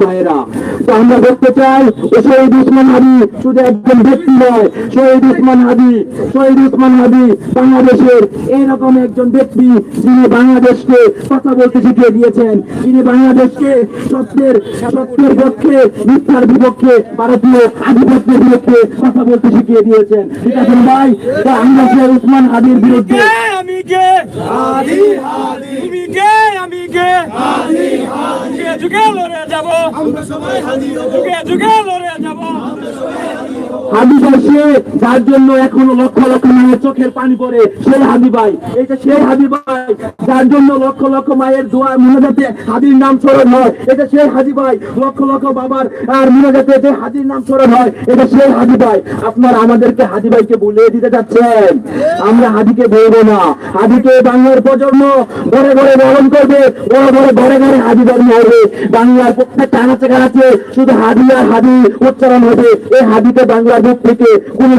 ভাইয়েরা, তো আমরা বলতে চাই শহীদ উসমান হাদি শুধু একজন ব্যক্তি নয়, শহীদ উসমান হাদি বাংলাদেশের এইরকম একজন ব্যক্তি যিনি বাংলাদেশকে কথা বলতে শিখিয়ে দিয়েছেন, যিনি বাংলাদেশকে সত্যের পক্ষে, মিথ্যার বিপক্ষে, ভারতীয় আধিপত্যের বিরুদ্ধে কথা বলতে শিখিয়ে দিয়েছেন। ঠিক আছে ভাই, তো আমরা সেই উসমান হাদির বিরুদ্ধে যুগে লড়ে যাব, যুগে লড়ে যাব। হাদি ভাই সে যার জন্য এখনো লক্ষ লক্ষ মায়ের চোখের পানি পড়ে, সেই হাদি ভাই, এটা সেই হাদি ভাই যার জন্য লক্ষ লক্ষ মায়ের দোয়া মুনাজাতে হাদির নাম স্মরণ হয়, এটা সেই হাদি ভাই লক্ষ লক্ষ বাবার আর মুনাজাতে যে হাদির নাম স্মরণ হয়, এটা সেই হাদি ভাই। আপনারা আমাদেরকে হাদি ভাইকে ভুলিয়ে দিতে যাচ্ছেন। আমরা হাদিকে বলবো না, হাদিকে বাংলার প্রজন্ম ঘরে ঘরে বরণ করবে, ঘরে ঘরে হাদি ধর্ম হবে। বাংলার প্রত্যেকটা আনাচে কানাচে শুধু হাদি আর হাদি উচ্চারণ হবে। এই হাদিকে বাংলার বুক থেকে কোন